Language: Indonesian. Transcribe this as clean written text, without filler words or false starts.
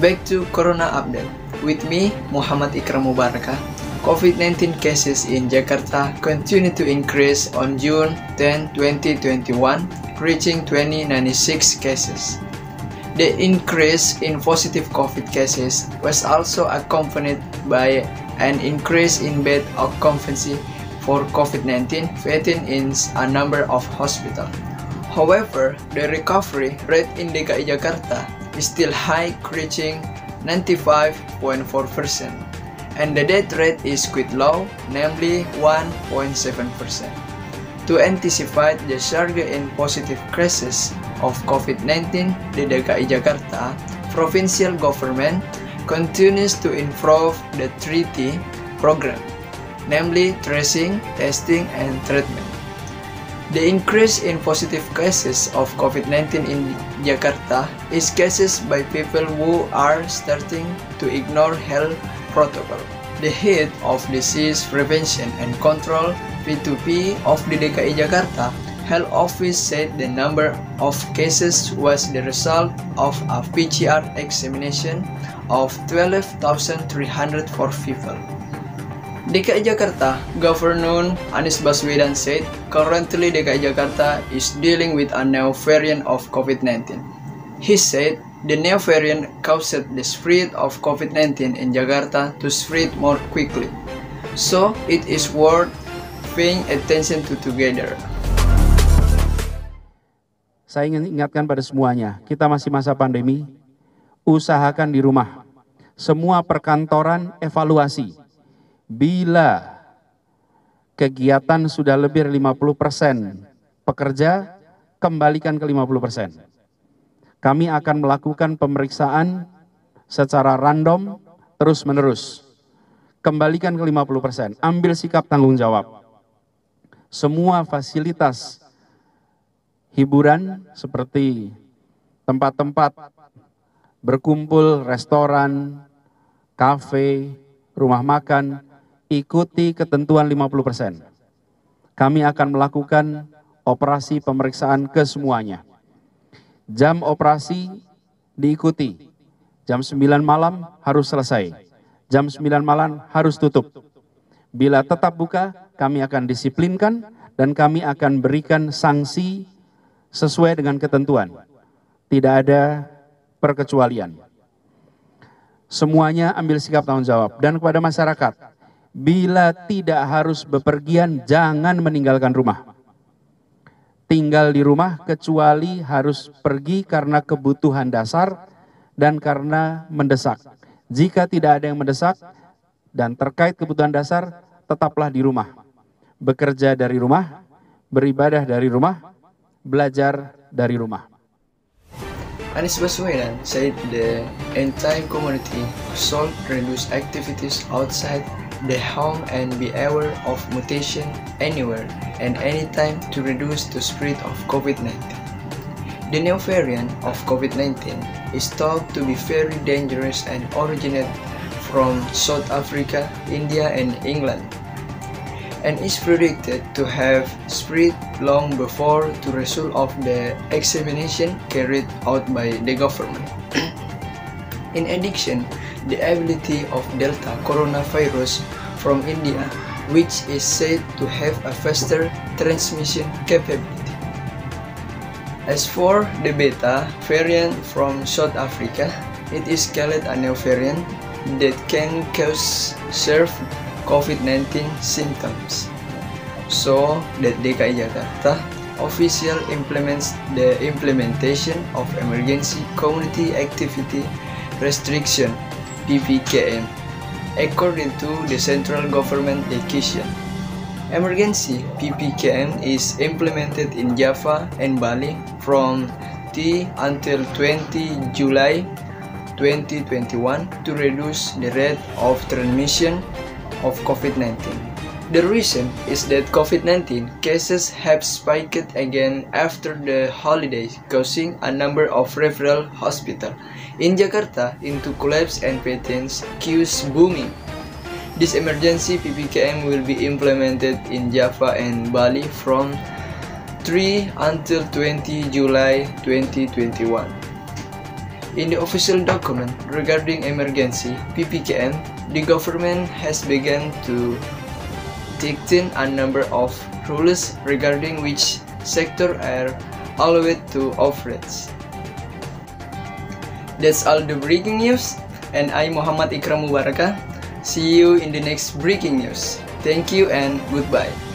Back to Corona Update. With me, Muhammad Ikram Mubarakah. COVID-19 cases in Jakarta continue to increase on June 10, 2021, reaching 2096 cases. The increase in positive COVID cases was also accompanied by an increase in bed occupancy for COVID-19 within a number of hospitals. However, the recovery rate in DKI Jakarta is still high, reaching 95.4%, and the death rate is quite low, namely 1.7%. To anticipate the surge in positive cases of COVID-19 di DKI Jakarta, provincial government continues to improve the 3T program, namely tracing, testing, and treatment. The increase in positive cases of COVID-19 in Jakarta is cases by people who are starting to ignore health protocol. The head of Disease Prevention and Control (P2P) of the DKI Jakarta Health Office said the number of cases was the result of a PCR examination of 12,304 people. DKI Jakarta Governor Anies Baswedan said currently DKI Jakarta is dealing with a new variant of COVID-19. He said the new variant caused the spread of COVID-19 in Jakarta to spread more quickly, so it is worth paying attention to together. Saya ingin ingatkan pada semuanya, kita masih masa pandemi, usahakan di rumah. Semua perkantoran evaluasi. Bila kegiatan sudah lebih dari 50% pekerja, kembalikan ke 50%. Kami akan melakukan pemeriksaan secara random terus-menerus. Kembalikan ke 50%, ambil sikap tanggung jawab. Semua fasilitas hiburan seperti tempat-tempat berkumpul, restoran, kafe, rumah makan, ikuti ketentuan 50%. Kami akan melakukan operasi pemeriksaan ke semuanya. Jam operasi diikuti. Jam 9 malam harus selesai. Jam 9 malam harus tutup. Bila tetap buka, kami akan disiplinkan dan kami akan berikan sanksi sesuai dengan ketentuan. Tidak ada perkecualian. Semuanya ambil sikap tanggung jawab. Dan kepada masyarakat, bila tidak harus bepergian, jangan meninggalkan rumah. Tinggal di rumah kecuali harus pergi karena kebutuhan dasar dan karena mendesak. Jika tidak ada yang mendesak dan terkait kebutuhan dasar, tetaplah di rumah. Bekerja dari rumah, beribadah dari rumah, belajar dari rumah. Anies Baswedan said the entire community should reduce activities outside the home and be aware of mutation anywhere and anytime to reduce the spread of COVID-19. The new variant of COVID-19 is thought to be very dangerous and originate from South Africa, India, and England, and is predicted to have spread long before the result of the examination carried out by the government. In addition, the ability of Delta coronavirus from India, which is said to have a faster transmission capability. As for the Beta variant from South Africa, it is called a new variant that can cause severe COVID-19 symptoms, so that DKI Jakarta official implements the implementation of Emergency Community Activity Restriction (PPKM) according to the central government decision. Emergency PPKM is implemented in Java and Bali from 10 until 20 July 2021 to reduce the rate of transmission of COVID-19. The reason is that COVID-19 cases have spiked again after the holidays, causing a number of referral hospitals in Jakarta into collapse and patients queues booming. This emergency PPKM will be implemented in Java and Bali from 3 until 20 July 2021. In the official document regarding emergency PPKM, the government has begun to dictate a number of rules regarding which sector are allowed to operate. That's all the breaking news, and I Muhammad Ikram Mubarakah. See you in the next breaking news. Thank you and goodbye.